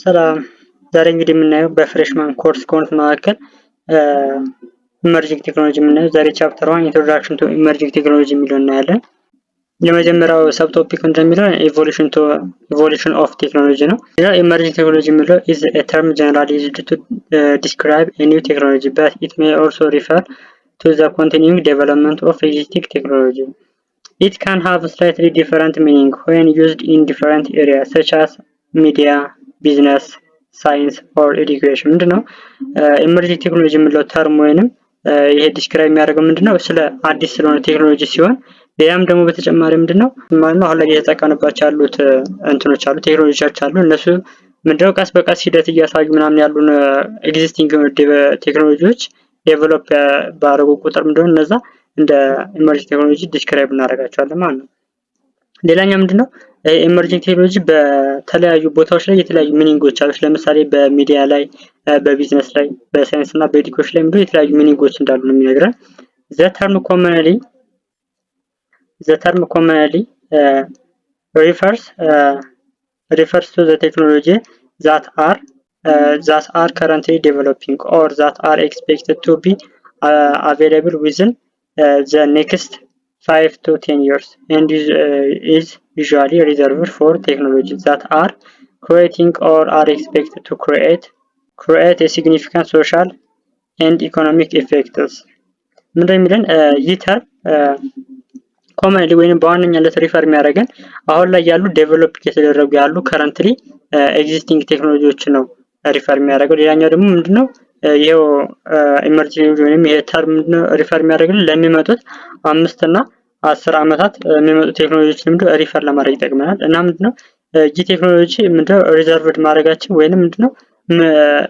ሰላም ዛሬ እንግዲህ የምናየው በፍሬሽማን ኮርስ ከሆኑት መካከል ኢመርጂንግ ቴክኖሎጂ የምናየው ዛሬ ቻፕተር 1 ኢንትሮዳክሽን ቱ ኢመርጂንግ ቴክኖሎጂ የሚለውን እናያለን። የመጀመሪያው ሰብ ቶፒክ እንደሚለው ኢቮሉሽን ኦፍ ቴክኖሎጂ ነው። ኢመርጂንግ ቴክኖሎጂ የሚለው is a term generally used to describe a new technology but it may also refer to the continuing development of existing technology. It can have slightly different meaning when used in different areas such as media, ቢዝነስ ሳይንስ ኦር ኤዱኬሽን ምንድነው? ኢመርጂንግ ቴክኖሎጂ የሚለው ተርም ወይንም ይሄ ዲስክራይብ የሚያደርገው ምንድነው? ስለ አዲስ ስለሆነ ቴክኖሎጂ ሲሆን ያም ደግሞ በተጨማሪ ምንድነው ማለት ነው አሁን ላይ እየተጠቀምንባቸው ያሉት እንትኖች አሉ ቴክኖሎጂዎች አሉ እነሱ ምንድነው ቀስ በቀስ ሂደት እያሳዩ ምናምን ያሉን ኤግዚስቲንግ ቴክኖሎጂዎች ዴቨሎፕ ባደረጉ ቁጥር ምንድነው እነዛ እንደ ኢመርጂንግ ቴክኖሎጂ ዲስክራይብ እናደርጋቸዋለን ማለት ነው። ሌላኛው ምንድነው ኢመርጂንግ ቴክኖሎጂ በተለያዩ ቦታዎች ላይ የተለያዩ ሚኒንጎች አሉት። ለምሳሌ በሚዲያ ላይ፣ በቢዝነስ ላይ፣ በሳይንስ እና በኤዱኬሽን ላይ ምንድነው የተለያዩ ሚኒንጎች እንዳሉ ነው የሚነግረን። the term commonly refers to the technology that are currently developing or that are expected to be available within the next 5 to 10 years and is usually reserved for technologies that are creating or are expected to create a significant social and economic effects. ምንድነው የሚለን ይህ ተርም ኮመንሊ ወይንም በዋነኛነት ሪፈር የሚያደርገን አሁን ላይ ያሉ ዴቨሎፕ እየተደረጉ ያሉ ከረንትሊ ኤግዚስቲንግ ቴክኖሎጂዎች ነው ሪፈር የሚያደርገው። ሌላኛው ደግሞ ምንድነው ይሄው ኢመርጂንግ ወይንም ይሄ ተርም ምንድነው ሪፈር የሚያደርገን ለሚመጡት 5 እና 10 ዓመታት የሚመጡ ቴክኖሎጂዎች ምንድነው ሪፈር ለማድረግ ይጠቅመናል። እና ምንድነው ይህ ቴክኖሎጂ ምንድነው ሪዘርቭድ ማድረጋችን ወይንም ምንድነው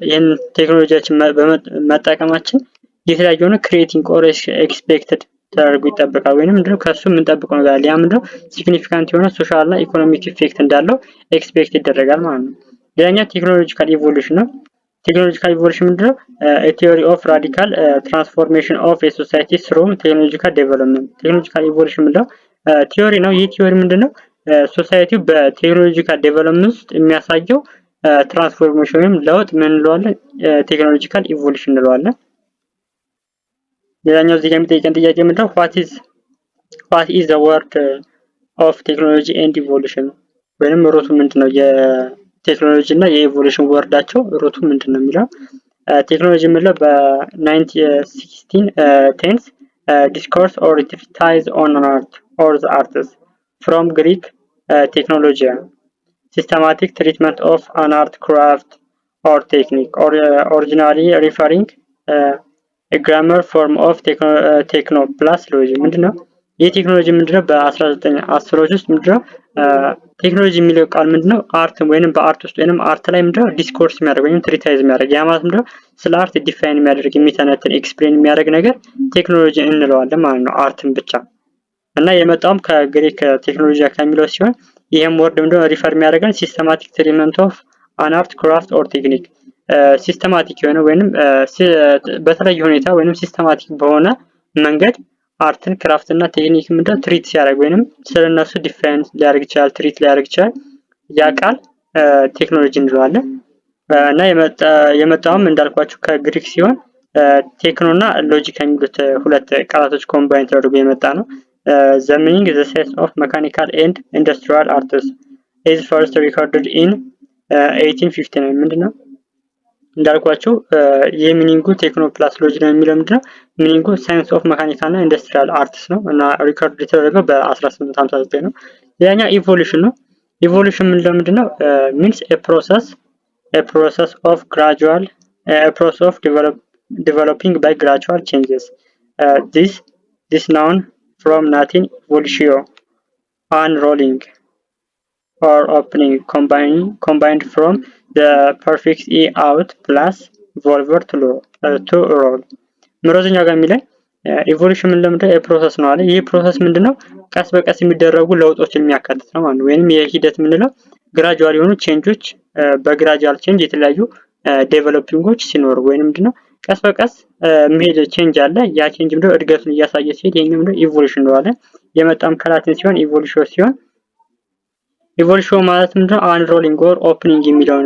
ይሄን ቴክኖሎጂያችን መጠቀማችን የተለያዩ ነው ክሬቲንግ ኦር ኤክስፔክትድ ተደርጎ ይጠበቃል ወይንም ምንድነው ከሱ የምንጠብቀው ነገር አለ። ያ ምንድነው ሲግኒፊካንት የሆነ ሶሻል እና ኢኮኖሚክ ኢፌክት እንዳለው ኤክስፔክት ይደረጋል ማለት ነው። ሌላኛው ቴክኖሎጂካል ኢቮሉሽን ነው። ቴክኖሎጂካል ኢቮሉሽን ምንድነው ቲዮሪ ኦፍ ራዲካል ትራንስፎርሜሽን ኦፍ ኤ ሶሳይቲ ስሩም ቴክኖሎጂካል ዴቨሎፕመንት። ቴክኖሎጂካል ኢቮሉሽን ምንድነው ቲዮሪ ነው። ይህ ቲዮሪ ምንድነው ሶሳይቲው በቴክኖሎጂካል ዴቨሎፕመንት ውስጥ የሚያሳየው ትራንስፎርሜሽን ወይም ለውጥ ምን እንለዋለን? ቴክኖሎጂካል ኢቮሉሽን እንለዋለን። ሌላኛው እዚህ ጋር የሚጠይቀን ጥያቄ ምንድነው what is the word of technology and evolution ወይንም ሩቱ ምንድነው የቴክኖሎጂ እና የኢቮሉሽን ወርዳቸው ሩቱ ምንድነው የሚለው ቴክኖሎጂ የሚለው በ1910s discourse or treatise on art or the arts from Greek technologia systematic treatment of an art craft or technique or originally referring a grammar form of techno plus logy ምንድነው ይህ ቴክኖሎጂ ምንድነው በ1910ዎች ውስጥ ምንድነው ቴክኖሎጂ የሚለው ቃል ምንድነው አርት ወይንም በአርት ውስጥ ወይንም አርት ላይ ምንድነው ዲስኮርስ የሚያደርግ ወይንም ትሪታይዝ የሚያደርግ ያ ማለት ምንድነው ስለ አርት ዲፋይን የሚያደርግ የሚተነትን ኤክስፕሌን የሚያደርግ ነገር ቴክኖሎጂ እንለዋለን ማለት ነው አርትን ብቻ እና የመጣውም ከግሪክ ቴክኖሎጂ ከሚለው ሲሆን ይሄም ወርድ ምንድነው ሪፈር የሚያደርገን ሲስተማቲክ ትሪትመንት ኦፍ አን አርት ክራፍት ኦር ቴክኒክ ሲስተማቲክ የሆነ ወይንም በተለየ ሁኔታ ወይንም ሲስተማቲክ በሆነ መንገድ አርትን ክራፍት እና ቴክኒክ ምንድነው ትሪት ሲያደርግ ወይንም ስለነሱ ዲፋይን ሊያደርግ ይችላል ትሪት ሊያደርግ ይችላል ያ ቃል ቴክኖሎጂ እንለዋለን። እና የመጣውም እንዳልኳችሁ ከግሪክ ሲሆን ቴክኖ እና ሎጂክ የሚሉት ሁለት ቃላቶች ኮምባይን ተደርጎ የመጣ ነው። the meaning is the science of mechanical and industrial arts is first recorded in 1859 ምንድነው እንዳልኳችሁ የሚኒንጉ ቴክኖ ፕላስ ሎጂ ነው የሚለው ምንድነው ሚኒንጉ ሳይንስ ኦፍ መካኒካል እና ኢንዱስትሪያል አርትስ ነው እና ሪኮርድ የተደረገው በ1859 ነው። ሌላኛው ኢቮሉሽን ነው። ኢቮሉሽን ምንድነው means a process of gradual process of developing by gradual changes this noun from Latin evolutio unrolling or opening combined from the perfect e out plus volver to roll ምሮዝኛው ጋር የሚለው ኢቮሉሽን ምን ለምንድነው የፕሮሰስ ነው አለ። ይህ ፕሮሰስ ምንድነው ቀስ በቀስ የሚደረጉ ለውጦችን የሚያካትት ነው ማለት ነው። ወይንም የሂደት ምንለው ግራጁዋል የሆኑ ቼንጆች በግራጁዋል ቼንጅ የተለያዩ ዴቨሎፒንጎች ሲኖሩ ወይንም ምንድነው ቀስ በቀስ መሄድ ቼንጅ አለ ያ ቼንጅ ምንድነው እድገቱን እያሳየ ሲሄድ ይሄኛው ምንድነው ኢቮሉሽን ነው አለ። የመጣም ከላቲን ሲሆን ኢቮሉሽን ሲሆን ኢቮሉሽን ማለት ምንድነው አንሮሊንግ ኦር ኦፕኒንግ የሚለው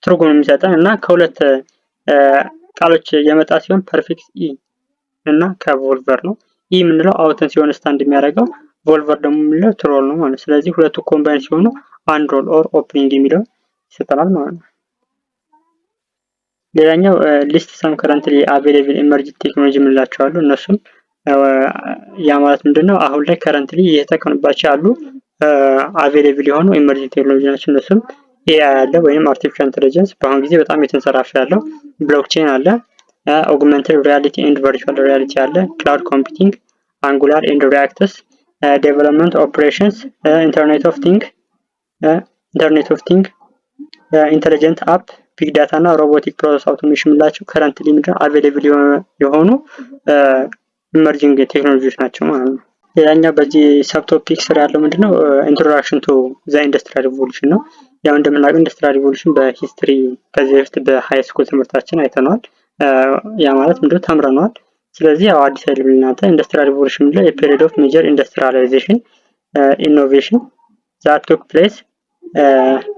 ትርጉም የሚሰጠን እና ከሁለት ቃሎች የመጣ ሲሆን ፐርፌክት ኢ እና ከቮልቨር ነው። ኢ የምንለው አውትን ሲሆን ስታንድ የሚያደርገው፣ ቮልቨር ደግሞ የምንለው ትሮል ነው ማለት ነው። ስለዚህ ሁለቱ ኮምባይን ሲሆኑ አንድ ሮል ኦር ኦፕኒንግ የሚለው ይሰጠናል ማለት ነው። ሌላኛው ሊስት ሰም ከረንትሊ አቬሌብል ኢመርጂንግ ቴክኖሎጂ የምንላቸው አሉ። እነሱም ያ ማለት ምንድነው አሁን ላይ ከረንትሊ እየተጠቀምባቸው ያሉ አቬሌብል የሆኑ ኢመርጂንግ ቴክኖሎጂ ናቸው። እነሱም ኤአይ አለ ወይም አርቲፊሻል ኢንተለጀንስ በአሁን ጊዜ በጣም የተንሰራፋ ያለው፣ ብሎክቼን አለ፣ ኦግመንትድ ሪያሊቲ ኤንድ ቨርቹዋል ሪያሊቲ አለ፣ ክላውድ ኮምፒውቲንግ፣ አንጉላር ኤንድ ሪአክትስ፣ ዴቨሎፕመንት ኦፕሬሽንስ፣ ኢንተርኔት ኦፍ ቲንግ፣ ኢንተለጀንት አፕ፣ ቢግ ዳታ እና ሮቦቲክ ፕሮሰስ አውቶሜሽን የምንላቸው ከረንትሊ ምንድነው አቬሌብል የሆኑ ኢመርጂንግ ቴክኖሎጂዎች ናቸው ማለት ነው። ሌላኛው በዚህ ሰብቶፒክ ስር ያለው ምንድነው ኢንትሮዳክሽን ቱ ዘ ኢንዱስትሪያል ሪቮሉሽን ነው። ያው እንደምናውቀው ኢንዱስትሪያል ሪቮሉሽን በሂስትሪ ከዚህ በፊት በሃይ ስኩል ትምህርታችን አይተነዋል። ያ ማለት ምንድነው ተምረነዋል። ስለዚህ ያው አዲስ አይደለም እናንተ። ኢንዱስትሪያል ሪቮሉሽን ምንድነው የፔሪድ ኦፍ ሜጀር ኢንዱስትሪያላይዜሽን ኢኖቬሽን ዛት ቱክ ፕሌስ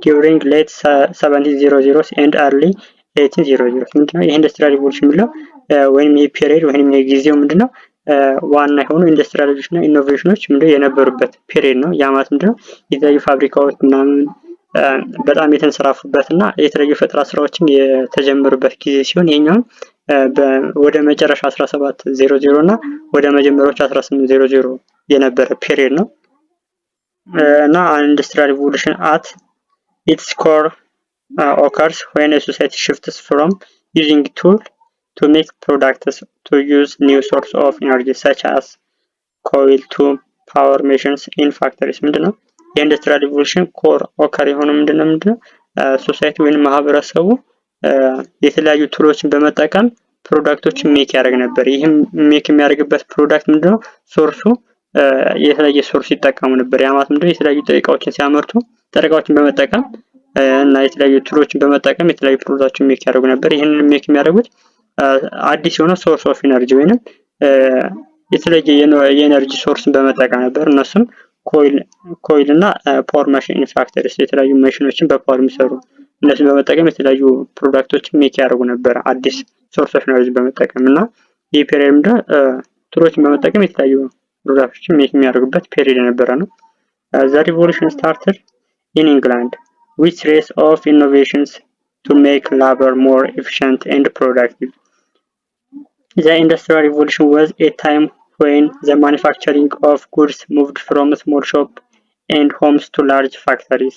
ዲዩሪንግ ሌት 1700s ኤንድ አርሊ 1800s። ምንድነው የኢንዱስትሪያል ሪቮሉሽን የሚለው ወይም የፔሪድ ወይም የጊዜው ምንድነው ዋና የሆኑ ኢንዱስትሪያላይዜሽን እና ኢኖቬሽኖች ምንድነው የነበሩበት ፔሪድ ነው። ያ ማለት ምንድነው የተለያዩ ፋብሪካዎች ምናምን በጣም የተንሰራፉበት እና የተለያዩ ፈጠራ ስራዎችን የተጀመሩበት ጊዜ ሲሆን ይሄኛውን ወደ መጨረሻ 1700 እና ወደ መጀመሪያዎቹ 1800 የነበረ ፔሪድ ነው። እና ኢንዱስትሪያል ሪቮሉሽን at its core occurs when a society shifts from using tool to make products to use new source of energy such as coal to power machines in factories። ምንድነው የኢንዱስትሪያል ሪቮሉሽን ኮር ኦከር የሆነው ምንድነው ሶሳይቲ ወይም ማህበረሰቡ የተለያዩ ቱሎችን በመጠቀም ፕሮዳክቶችን ሜክ ያደርግ ነበር። ይህም ሜክ የሚያደርግበት ፕሮዳክት ምንድነው ሶርሱ የተለያየ ሶርስ ይጠቀሙ ነበር። ያ ማለት ምንድነው የተለያዩ ጥሬቃዎችን ሲያመርቱ ጥሬቃዎችን በመጠቀም እና የተለያዩ ቱሎችን በመጠቀም የተለያዩ ፕሮዳክቶችን ሜክ ያደርጉ ነበር። ይህንን ሜክ የሚያደርጉት አዲስ የሆነ ሶርስ ኦፍ ኢነርጂ ወይንም የተለያየ የኤነርጂ ሶርስን በመጠቀም ነበር። እነሱም ኮይል እና ፓወር ማሽን ፋክተሪስ የተለያዩ ማሽኖችን በፓወር የሚሰሩ እነሱን በመጠቀም የተለያዩ ፕሮዳክቶችን ሜክ ያደርጉ ነበር አዲስ ሶርስ ኦፍ ኢነርጂ በመጠቀም እና ይህ ፔሪየድ ምንድነው ቱሎችን በመጠቀም የተለያዩ ፕሮዳክቶችን ሜክ የሚያደርጉበት ፔሪየድ የነበረ ነው። The revolution started in England with series of innovations to make labor more efficient and productive. The Industrial Revolution was a time when the manufacturing of goods moved from small shops and homes to large factories.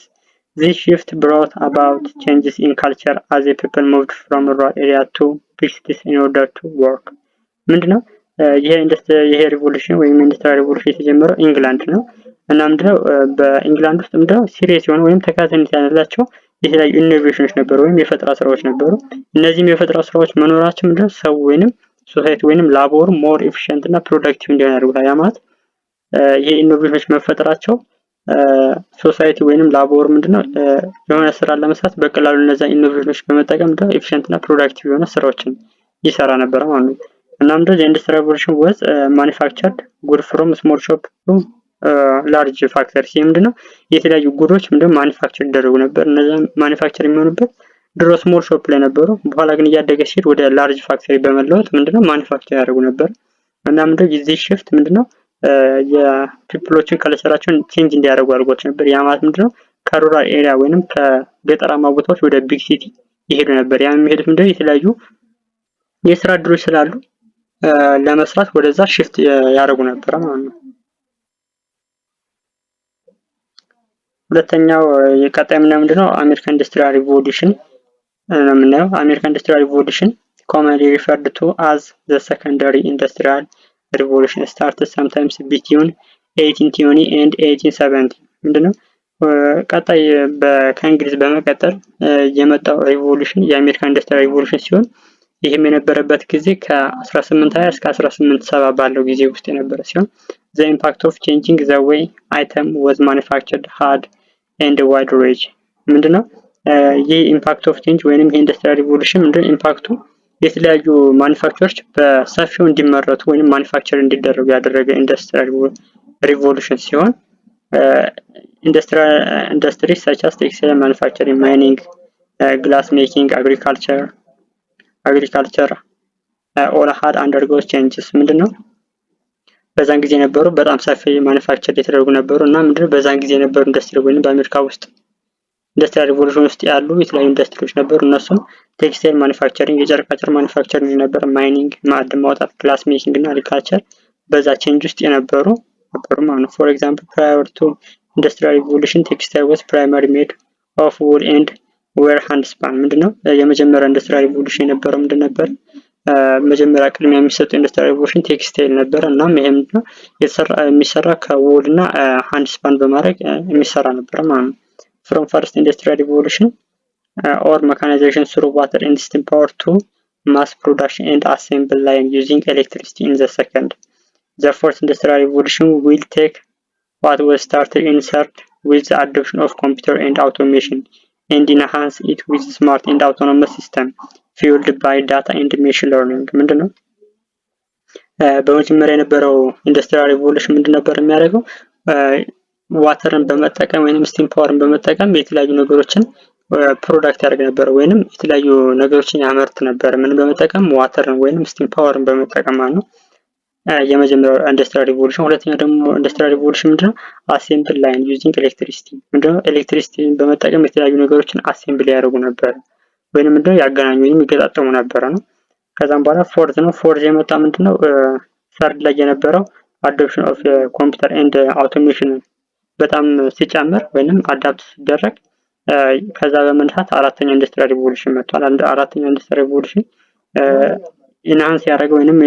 This shift brought about changes in culture as the people moved from rural areas to big cities in order to work. ምንድነው ይሄ ሪቮሉሽን ወይም ኢንዱስትሪያል ሪቮሉሽን የተጀመረው ኢንግላንድ ነው እና ምንድነው በኢንግላንድ ውስጥ ምንድነው ሲሪየስ የሆኑ ወይም ተከታታይነት ያላቸው የተለያዩ ኢኖቬሽኖች ነበሩ ወይም የፈጠራ ስራዎች ነበሩ። እነዚህም የፈጠራ ስራዎች መኖራቸው ምንድነው ሰው ወይንም ሶሳይቲ ወይንም ላቦር ሞር ኤፊሺየንት እና ፕሮዳክቲቭ እንዲሆን ያደርጉታል። ያ ማለት ይሄ ኢኖቬሽኖች መፈጠራቸው ሶሳይቲ ወይንም ላቦር ምንድነው የሆነ ስራ ለመስራት በቀላሉ እነዛ ኢኖቬሽኖች በመጠቀም ምንድነው ኤፊሺየንት እና ፕሮዳክቲቭ የሆነ ስራዎችን ይሰራ ነበር ማለት ነው። እና ምንድነው የኢንዱስትሪያል ሪቮሉሽን was manufactured good from small shop to large factories። ምንድነው የተለያዩ ጉዶች ምንድነው ማኒፋክቸር ይደረጉ ነበር። እነዛ ማኒፋክቸር የሚሆኑበት ድሮ ስሞል ሾፕ ላይ ነበሩ። በኋላ ግን እያደገ ሲሄድ ወደ ላርጅ ፋክተሪ በመለወጥ ምንድነው ማኒፋክቸር ያደርጉ ነበር። እና ምንድነው የዚህ ሽፍት ምንድነው የፒፕሎችን ከለቸራቸውን ቼንጅ እንዲያደርጉ አድርጓቸው ነበር። ያ ማለት ምንድነው ከሩራል ኤሪያ ወይንም ከገጠራማ ቦታዎች ወደ ቢግ ሲቲ ይሄዱ ነበር። ያ የሚሄዱት ምንድነው የተለያዩ የስራ እድሎች ስላሉ ለመስራት ወደዛ ሽፍት ያደርጉ ነበር ማለት ነው። ሁለተኛው የቀጣይ ምንድነው አሜሪካን ኢንዱስትሪያል ሪቮሉሽን ነው የምናየው። አሜሪካን ኢንዱስትሪያል ሪቮሉሽን commonly referred to as the secondary industrial revolution started sometimes between 1820 and 1870 ምንድነው ቀጣይ ከእንግሊዝ በመቀጠል የመጣው ሪቮሉሽን የአሜሪካን ኢንዱስትሪያል ሪቮሉሽን ሲሆን ይህም የነበረበት ጊዜ ከ1820 እስከ 1870 ባለው ጊዜ ውስጥ የነበረ ሲሆን the impact of changing the way item was manufactured had and wide range። ምንድነው ይህ ኢምፓክት ኦፍ ቼንጅ ወይንም የኢንዱስትሪያል ሪቮሉሽን ምንድነው ኢምፓክቱ የተለያዩ ማኒፋክቸሮች በሰፊው እንዲመረቱ ወይንም ማኒፋክቸር እንዲደረጉ ያደረገ ኢንዱስትሪያል ሪቮሉሽን ሲሆን ኢንዱስትሪ such as textile manufacturing, mining ግላስ ሜኪንግ፣ አግሪካልቸር ኦል ሃድ አንደርጎ ቼንጅስ። ምንድነው በዛን ጊዜ የነበሩ በጣም ሰፊ ማኑፋክቸር የተደረጉ ነበሩ እና ምንድነው በዛን ጊዜ የነበሩ ኢንዱስትሪ ወይም በአሜሪካ ውስጥ ኢንዱስትሪያል ሪቮሉሽን ውስጥ ያሉ የተለያዩ ኢንዱስትሪዎች ነበሩ። እነሱም ቴክስታይል ማኑፋክቸሪንግ፣ የጨርቃጨርቅ ማኑፋክቸሪንግ ነበር፣ ማይኒንግ ማዕድን ማውጣት፣ ግላስ ሜኪንግ እና አግሪካልቸር በዛ ቼንጅ ውስጥ የነበሩ ማለት ነው። ፎር ኤግዛምፕል ፕራየር ቱ ኢንዱስትሪያል ሪቮሉሽን ቴክስታይል ዋዝ ፕራይመሪ ሜድ ኦፍ ውል ኤንድ ዌር ሃንድ ስፓን። ምንድነው የመጀመሪያ ኢንዱስትሪያል ሪቮሉሽን የነበረው ምንድን ነበር? መጀመሪያ ቅድሚያ የሚሰጠው ኢንዱስትሪያል ሪቮሉሽን ቴክስታይል ነበር። እናም ይሄ ምንድነው የሚሰራ ከውል እና ሃንድ ስፓን በማድረግ የሚሰራ ነበር ማለት ነው። ፍሮም ፈርስት ኢንዱስትሪያል ሪቮሉሽን or mechanization through water and steam power to mass production and assembly line using electricity in the second. The fourth industrial revolution will take what was started in third with the adoption of computer and automation and enhance it with smart and autonomous system fueled by data and machine learning. ምንድነው በመጀመሪያ የነበረው ኢንዱስትሪያል ሪቮሉሽን ምንድን ነበር የሚያደርገው? ዋተርን በመጠቀም ወይንም ስቲም ፓወርን በመጠቀም የተለያዩ ነገሮችን ፕሮዳክት ያደርግ ነበር ወይንም የተለያዩ ነገሮችን ያመርት ነበር። ምን በመጠቀም? ዋተርን ወይንም ስቲም ፓወርን በመጠቀም ማለት ነው። የመጀመሪያው ኢንዱስትሪያል ሪቮሉሽን። ሁለተኛው ደግሞ ኢንዱስትሪያል ሪቮሉሽን ምንድነው? አሴምብል ላይን ዩዚንግ ኤሌክትሪሲቲ። ምንድነው ኤሌክትሪሲቲን በመጠቀም የተለያዩ ነገሮችን አሴምብል ያደርጉ ነበር ወይንም ምንድነው ያገናኙ ወይንም ይገጣጠሙ ነበር ነው። ከዛም በኋላ ፎርዝ ነው። ፎርዝ የመጣ ምንድነው? ሰርድ ላይ የነበረው አዶፕሽን ኦፍ ኮምፒውተር ኤንድ አውቶሜሽን በጣም ሲጨምር ወይንም አዳፕት ሲደረግ ከዛ በመነሳት አራተኛ ኢንዱስትሪያል ሪቮሉሽን መጥቷል። አራተኛ ኢንዱስትሪያል ሪቮሉሽን ኢንሃንስ ያደረገው ወይንም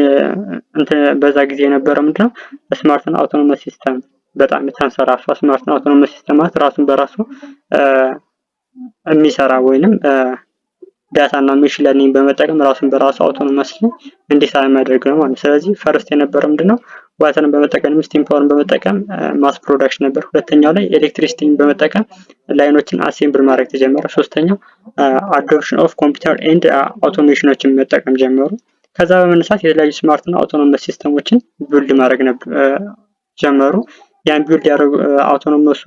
በዛ ጊዜ የነበረው ምንድነው? ስማርት እና አውቶኖመስ ሲስተም በጣም የተንሰራፋ ስማርት እና አውቶኖመስ ሲስተማት ራሱን በራሱ የሚሰራ ወይንም ዳታ እና ሜሽን ለርኒንግ በመጠቀም ራሱን በራሱ አውቶኖመስ እንዲሰራ የሚያደርግ ነው ማለት ነው። ስለዚህ ፈርስት የነበረው ምንድነው? ዋተርን በመጠቀም ስቲም ፓወርን በመጠቀም ማስ ፕሮዳክሽን ነበር። ሁለተኛው ላይ ኤሌክትሪሲቲን በመጠቀም ላይኖችን አሴምብል ማድረግ ተጀመረ። ሶስተኛው አዶፕሽን ኦፍ ኮምፒውተር ኤንድ አውቶሜሽኖችን መጠቀም ጀመሩ። ከዛ በመነሳት የተለያዩ ስማርት እና አውቶኖመስ ሲስተሞችን ቢልድ ማድረግ ጀመሩ። ያን ቢልድ ያደረጉ አውቶኖመሱ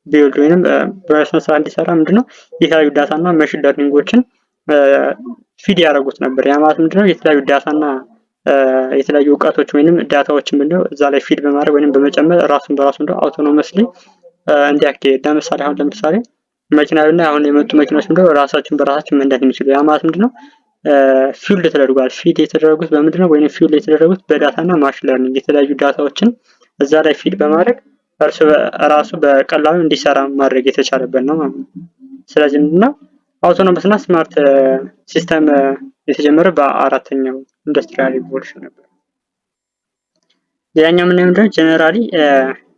ቢልድ ወይንም በስነ ስርዓት እንዲሰራ ምንድነው የተለያዩ ዳታ እና መሽን ለርኒንጎችን ፊድ ያደረጉት ነበር። ያ ማለት ምንድነው የተለያዩ ዳታ እና የተለያዩ እውቀቶች ወይንም ዳታዎችን ምንድነው እዛ ላይ ፊድ በማድረግ ወይንም በመጨመር ራሱን በራሱ እንደው አውቶኖመስሊ እንዲያካሄድ። ለምሳሌ መኪናውና አሁን የመጡ መኪኖች ምንድነው ራሳቸውን በራሳቸው መንዳት የሚችሉ። ያ ማለት ምንድነው ፊልድ ተደርጓል። ፊድ የተደረጉት በምንድነው ወይንም ፊልድ የተደረጉት በዳታ እና ማሽን ለርኒንግ የተለያዩ ዳታዎችን እዛ ላይ ፊድ በማድረግ ራሱ በቀላሉ እንዲሰራ ማድረግ የተቻለበት ነው ማለት ነው። ስለዚህ ምንድነው አውቶኖመስ እና ስማርት ሲስተም የተጀመረ በአራተኛው ኢንዱስትሪያል ሪቮሉሽን ነበር። ሌላኛው ምንድነው ጀነራሊ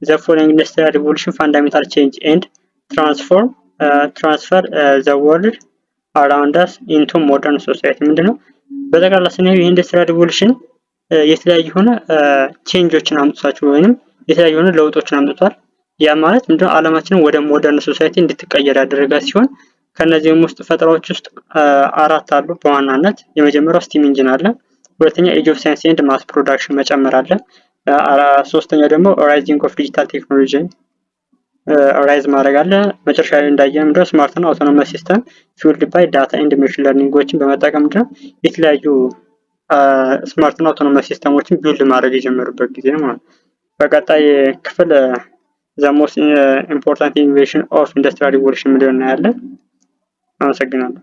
ዘ ፎሎዊንግ ኢንዱስትሪያል ሪቮሉሽን ፋንዳሜንታል ቼንጅ ኤንድ ትራንስፈር ዘ ወርልድ አራውንድ አስ ኢንቱ ሞደርን ሶሳይቲ። ምንድነው በጠቅላላ ስናየው የኢንዱስትሪያል ሪቮሉሽን የተለያዩ ሆነ ቼንጆችን አምጥቷል ወይንም የተለያዩ ሆነ ለውጦችን አምጥቷል። ያ ማለት ምንድነው ዓለማችንን ወደ ሞደርን ሶሳይቲ እንድትቀየር ያደረገ ሲሆን ከነዚህም ውስጥ ፈጠራዎች ውስጥ አራት አሉ በዋናነት። የመጀመሪያው ስቲም ኢንጂን አለ። ሁለተኛ ኤጅ ኦፍ ሳይንስ ኤንድ ማስ ፕሮዳክሽን መጨመር አለ። ሶስተኛው ደግሞ ራይዚንግ ኦፍ ዲጂታል ቴክኖሎጂ ራይዝ ማድረግ አለ። መጨረሻ ላይ እንዳየነው ምንድነው ስማርት እና አውቶኖመስ ሲስተም ፊውልድ ባይ ዳታ ኤንድ ሜሽን ለርኒንጎችን በመጠቀም ምንድነው የተለያዩ ስማርት እና አውቶኖመስ ሲስተሞችን ቢልድ ማድረግ የጀመሩበት ጊዜ ነው ማለት ነው። በቀጣይ ክፍል the most important innovation of industrial revolution ምንድነው እናያለን። አመሰግናለሁ።